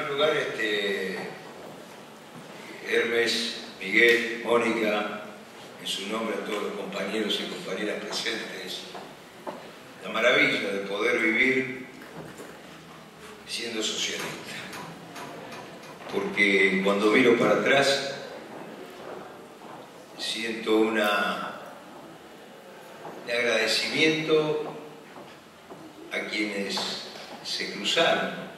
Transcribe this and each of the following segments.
lugar, Hermes, Miguel, Mónica, en su nombre a todos los compañeros y compañeras presentes, la maravilla de poder vivir siendo socialista. Porque cuando miro para atrás, siento un agradecimiento a quienes se cruzaron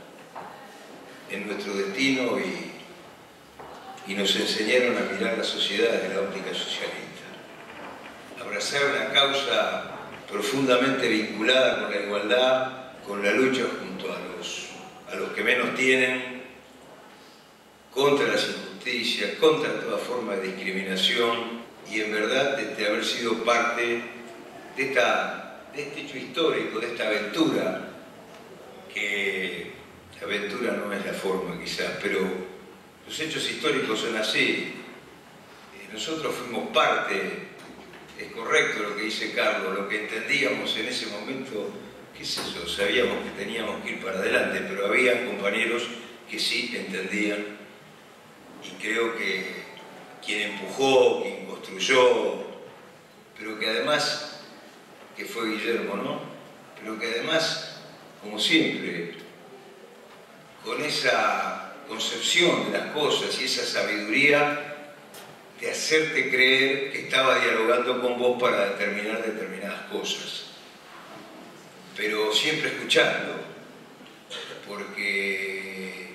en nuestro destino y nos enseñaron a mirar la sociedad desde la óptica socialista. Abrazar una causa profundamente vinculada con la igualdad, con la lucha junto a los que menos tienen, contra las injusticias, contra toda forma de discriminación y en verdad de haber sido parte de este hecho histórico, de esta aventura, que la aventura no es la forma quizás, pero los hechos históricos son así. Nosotros fuimos parte, es correcto lo que dice Carlos, lo que entendíamos en ese momento, qué sé yo, sabíamos que teníamos que ir para adelante, pero había compañeros que sí entendían y creo que quien empujó, quien construyó, pero que además, que fue Guillermo, ¿no? Pero que además, como siempre, con esa concepción de las cosas y esa sabiduría de hacerte creer que estaba dialogando con vos para determinar determinadas cosas, pero siempre escuchando, porque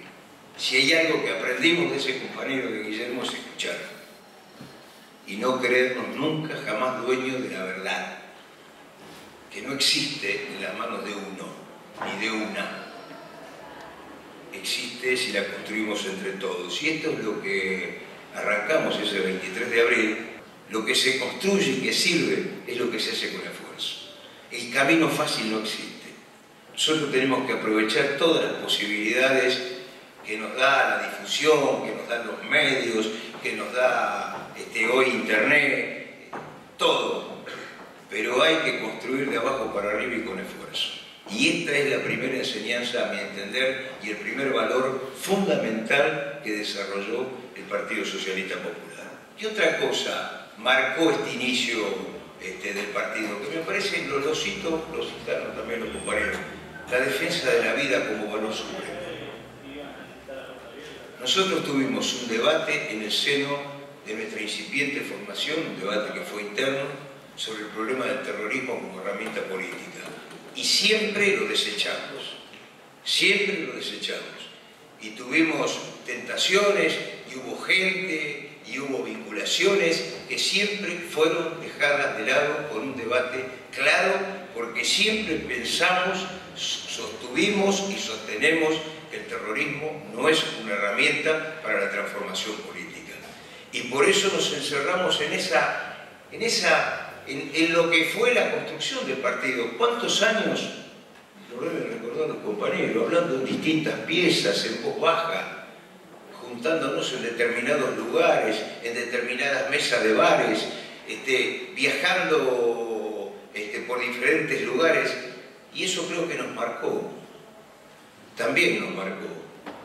si hay algo que aprendimos de ese compañero de Guillermo es escuchar y no creernos nunca jamás dueños de la verdad, que no existe en las manos de uno ni de una. Existe si la construimos entre todos. Y esto es lo que arrancamos ese 23 de abril. Lo que se construye y que sirve es lo que se hace con esfuerzo. El camino fácil no existe. Nosotros tenemos que aprovechar todas las posibilidades que nos da la difusión, que nos dan los medios, que nos da hoy Internet, todo. Pero hay que construir de abajo para arriba y con esfuerzo. Y esta es la primera enseñanza, a mi entender, y el primer valor fundamental que desarrolló el Partido Socialista Popular. ¿Qué otra cosa marcó este inicio del partido? Que me parece, lo citaron también los compañeros, la defensa de la vida como valor supremo. Nosotros tuvimos un debate en el seno de nuestra incipiente formación, un debate que fue interno, sobre el problema del terrorismo como herramienta política. Y siempre lo desechamos, y tuvimos tentaciones, y hubo gente, y hubo vinculaciones que siempre fueron dejadas de lado por un debate claro, porque siempre pensamos, sostuvimos y sostenemos que el terrorismo no es una herramienta para la transformación política. Y por eso nos encerramos en lo que fue la construcción del partido. ¿Cuántos años? Lo deben recordar los compañeros, hablando en distintas piezas, en voz baja, juntándonos en determinados lugares, en determinadas mesas de bares, viajando por diferentes lugares, y eso creo que nos marcó, también nos marcó,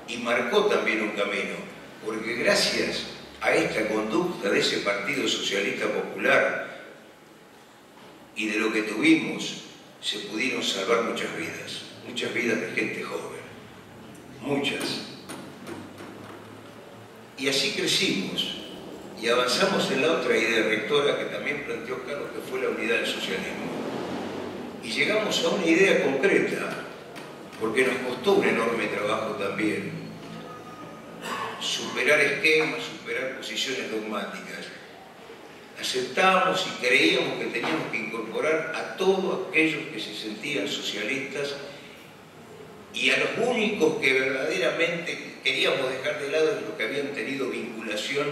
y marcó también un camino, porque gracias a esta conducta de ese Partido Socialista Popular y de lo que tuvimos, se pudieron salvar muchas vidas de gente joven, muchas. Y así crecimos y avanzamos en la otra idea rectora que también planteó Carlos, que fue la unidad del socialismo. Y llegamos a una idea concreta, porque nos costó un enorme trabajo también, superar esquemas, superar posiciones dogmáticas. Aceptábamos y creíamos que teníamos que incorporar a todos aquellos que se sentían socialistas y a los únicos que verdaderamente queríamos dejar de lado los que habían tenido vinculación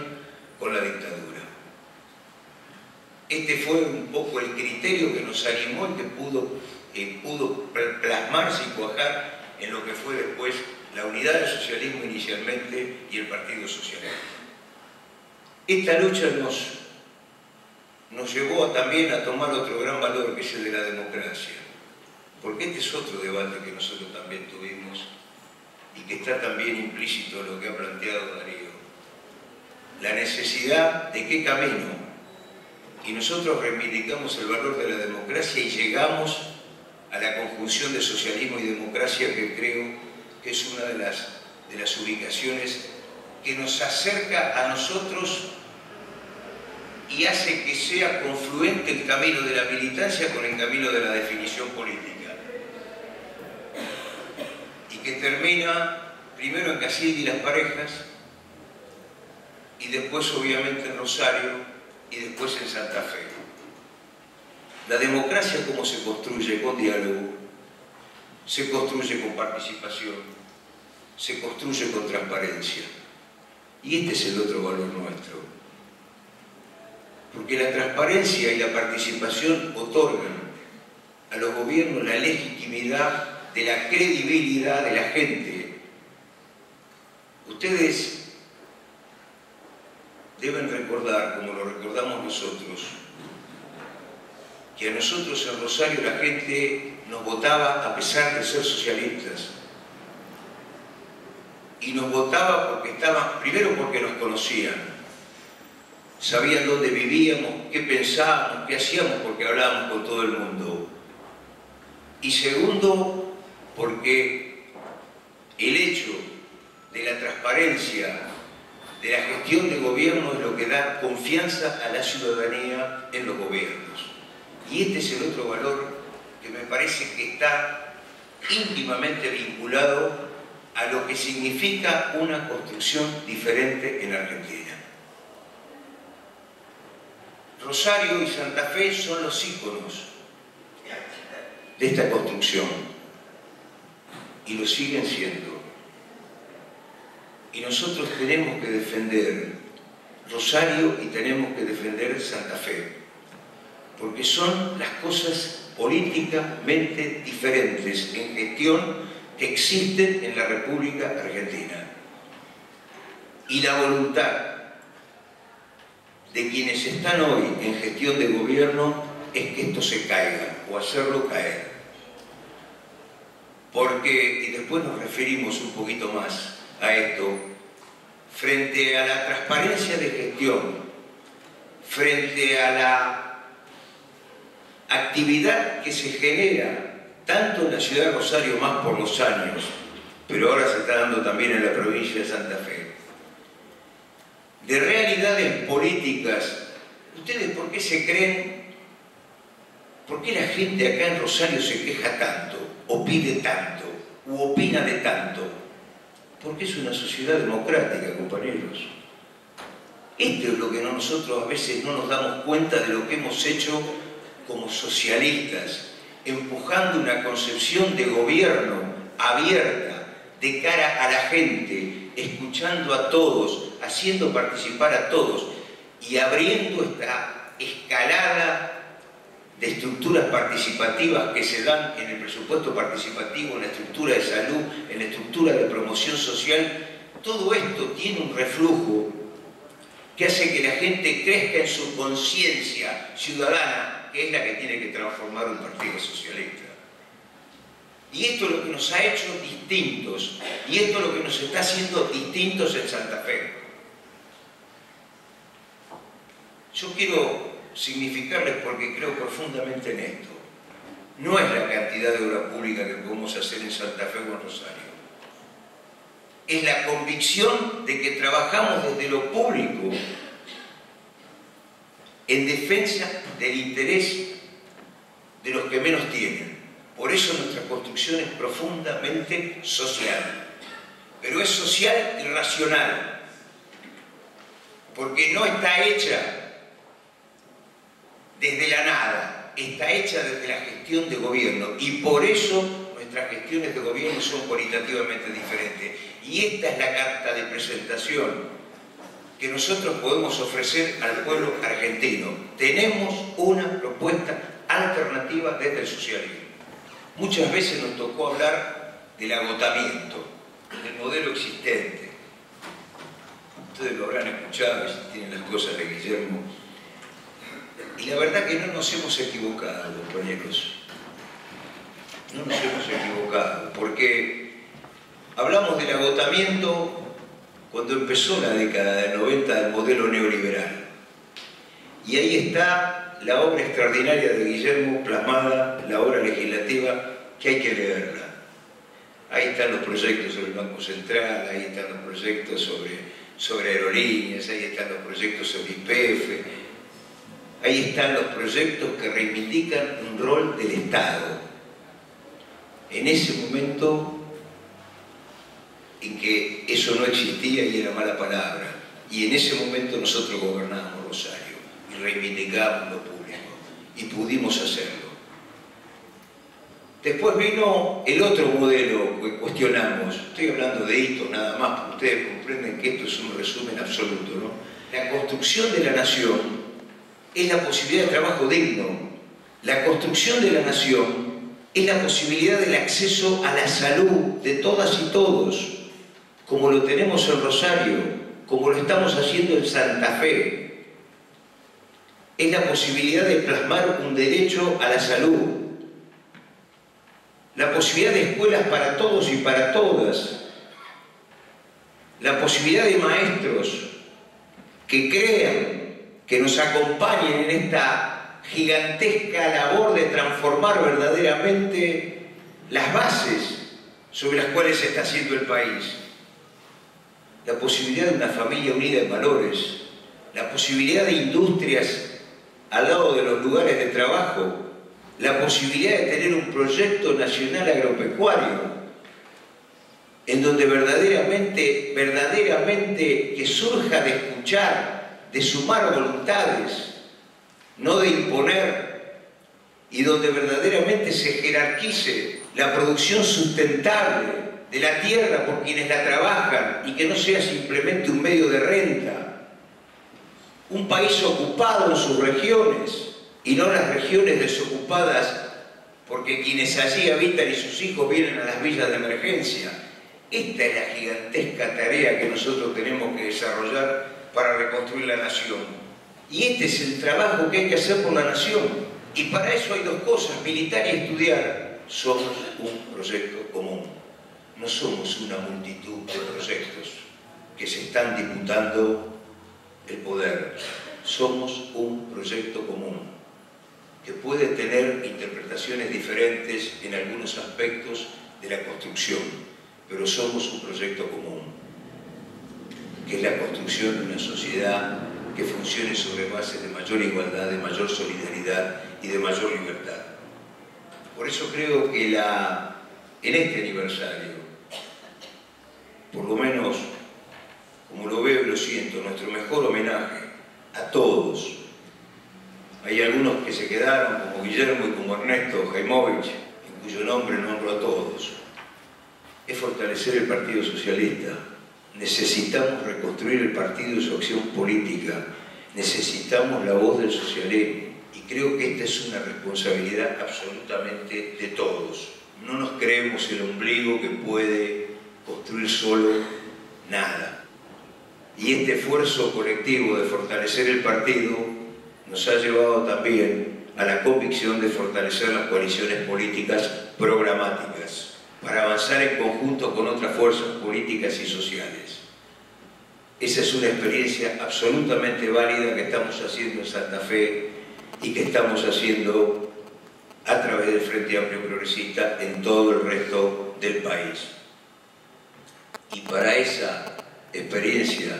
con la dictadura. Este fue un poco el criterio que nos animó y que pudo plasmarse y cuajar en lo que fue después la unidad del socialismo inicialmente y el Partido Socialista. Esta lucha nos llevó también a tomar otro gran valor, que es el de la democracia. Porque este es otro debate que nosotros también tuvimos y que está también implícito lo que ha planteado Darío. La necesidad de qué camino. Y nosotros reivindicamos el valor de la democracia y llegamos a la conjunción de socialismo y democracia, que creo que es una de las ubicaciones que nos acerca a nosotros y hace que sea confluente el camino de la militancia con el camino de la definición política. Y que termina primero en Casilda y Las Parejas, y después obviamente en Rosario, y después en Santa Fe. La democracia, ¿cómo se construye? Con diálogo, se construye con participación, se construye con transparencia. Y este es el otro valor nuestro. Porque la transparencia y la participación otorgan a los gobiernos la legitimidad de la credibilidad de la gente. Ustedes deben recordar, como lo recordamos nosotros, que a nosotros en Rosario la gente nos votaba a pesar de ser socialistas. Y nos votaba porque primero porque nos conocían, sabían dónde vivíamos, qué pensábamos, qué hacíamos, porque hablábamos con todo el mundo. Y segundo, porque el hecho de la transparencia de la gestión de gobierno es lo que da confianza a la ciudadanía en los gobiernos. Y este es el otro valor que me parece que está íntimamente vinculado a lo que significa una construcción diferente en Argentina. Rosario y Santa Fe son los íconos de esta construcción y lo siguen siendo. Y nosotros tenemos que defender Rosario y tenemos que defender Santa Fe, porque son las cosas políticamente diferentes en gestión que existen en la República Argentina. Y la voluntad de quienes están hoy en gestión de gobierno es que esto se caiga o hacerlo caer. Porque, y después nos referimos un poquito más a esto, frente a la transparencia de gestión, frente a la actividad que se genera tanto en la ciudad de Rosario, más por los años, pero ahora se está dando también en la provincia de Santa Fe, de realidades políticas. ¿Ustedes por qué se creen? ¿Por qué la gente acá en Rosario se queja tanto, o pide tanto, u opina de tanto? Porque es una sociedad democrática, compañeros. Esto es lo que nosotros a veces no nos damos cuenta de lo que hemos hecho como socialistas, empujando una concepción de gobierno abierta, de cara a la gente, escuchando a todos, haciendo participar a todos y abriendo esta escalada de estructuras participativas que se dan en el presupuesto participativo, en la estructura de salud, en la estructura de promoción social. Todo esto tiene un reflujo que hace que la gente crezca en su conciencia ciudadana, que es la que tiene que transformar un partido socialista. Y esto es lo que nos ha hecho distintos, y esto es lo que nos está haciendo distintos en Santa Fe. Yo quiero significarles, porque creo profundamente en esto, no es la cantidad de obra pública que podemos hacer en Santa Fe o en Rosario, es la convicción de que trabajamos desde lo público en defensa del interés de los que menos tienen. Por eso nuestra construcción es profundamente social, pero es social y racional, porque no está hecha desde la nada, está hecha desde la gestión de gobierno, y por eso nuestras gestiones de gobierno son cualitativamente diferentes. Y esta es la carta de presentación que nosotros podemos ofrecer al pueblo argentino. Tenemos una propuesta alternativa desde el socialismo. Muchas veces nos tocó hablar del agotamiento, del modelo existente. Ustedes lo habrán escuchado, si tienen las cosas de Guillermo. Y la verdad que no nos hemos equivocado, compañeros. No nos hemos equivocado, porque Hablamos del agotamiento cuando empezó la década del 90 del modelo neoliberal. Y ahí está la obra extraordinaria de Guillermo plasmada, la obra legislativa, que hay que leerla. Ahí están los proyectos sobre el Banco Central, ahí están los proyectos sobre aerolíneas, ahí están los proyectos sobre YPF, ahí están los proyectos que reivindican un rol del Estado. En ese momento en que eso no existía y era mala palabra, y en ese momento nosotros gobernábamos Rosario y reivindicábamos lo público, y pudimos hacerlo. Después vino el otro modelo que cuestionamos. Estoy hablando de hitos nada más, porque ustedes comprenden que esto es un resumen absoluto, ¿no? La construcción de la nación es la posibilidad de trabajo digno. La construcción de la nación es la posibilidad del acceso a la salud de todas y todos, como lo tenemos en Rosario, como lo estamos haciendo en Santa Fe. Es la posibilidad de plasmar un derecho a la salud. La posibilidad de escuelas para todos y para todas, la posibilidad de maestros que crean, que nos acompañen en esta gigantesca labor de transformar verdaderamente las bases sobre las cuales se está haciendo el país. La posibilidad de una familia unida en valores, la posibilidad de industrias al lado de los lugares de trabajo, la posibilidad de tener un proyecto nacional agropecuario en donde verdaderamente que surja de escuchar, de sumar voluntades, no de imponer, y donde verdaderamente se jerarquice la producción sustentable de la tierra por quienes la trabajan y que no sea simplemente un medio de renta. Un país ocupado en sus regiones, y no las regiones desocupadas porque quienes allí habitan y sus hijos vienen a las villas de emergencia. Esta es la gigantesca tarea que nosotros tenemos que desarrollar para reconstruir la nación. Y este es el trabajo que hay que hacer por la nación. Y para eso hay dos cosas, militar y estudiar. Somos un proyecto común. No somos una multitud de proyectos que se están disputando el poder. Somos un proyecto común, que puede tener interpretaciones diferentes en algunos aspectos de la construcción, pero somos un proyecto común, que es la construcción de una sociedad que funcione sobre bases de mayor igualdad, de mayor solidaridad y de mayor libertad. Por eso creo que en este aniversario, por lo menos como lo veo y lo siento, nuestro mejor homenaje a todos. Hay algunos que se quedaron, como Guillermo y como Ernesto Jaimovich, en cuyo nombre nombro a todos. Es fortalecer el Partido Socialista. Necesitamos reconstruir el partido y su acción política. Necesitamos la voz del socialismo. Y creo que esta es una responsabilidad absolutamente de todos. No nos creemos el ombligo que puede construir solo nada. Y este esfuerzo colectivo de fortalecer el partido nos ha llevado también a la convicción de fortalecer las coaliciones políticas programáticas para avanzar en conjunto con otras fuerzas políticas y sociales. Esa es una experiencia absolutamente válida que estamos haciendo en Santa Fe y que estamos haciendo a través del Frente Amplio Progresista en todo el resto del país. Y para esa experiencia,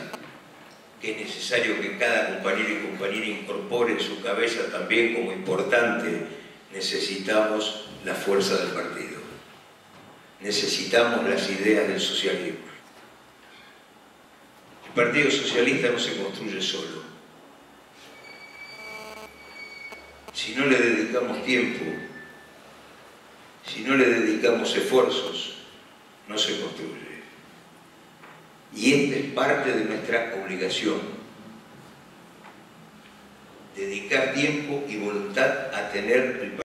que es necesario que cada compañero y compañera incorpore en su cabeza también como importante, necesitamos la fuerza del partido. Necesitamos las ideas del socialismo. El Partido Socialista no se construye solo. Si no le dedicamos tiempo, si no le dedicamos esfuerzos, no se construye. Y esta es parte de nuestra obligación. Dedicar tiempo y voluntad a tener el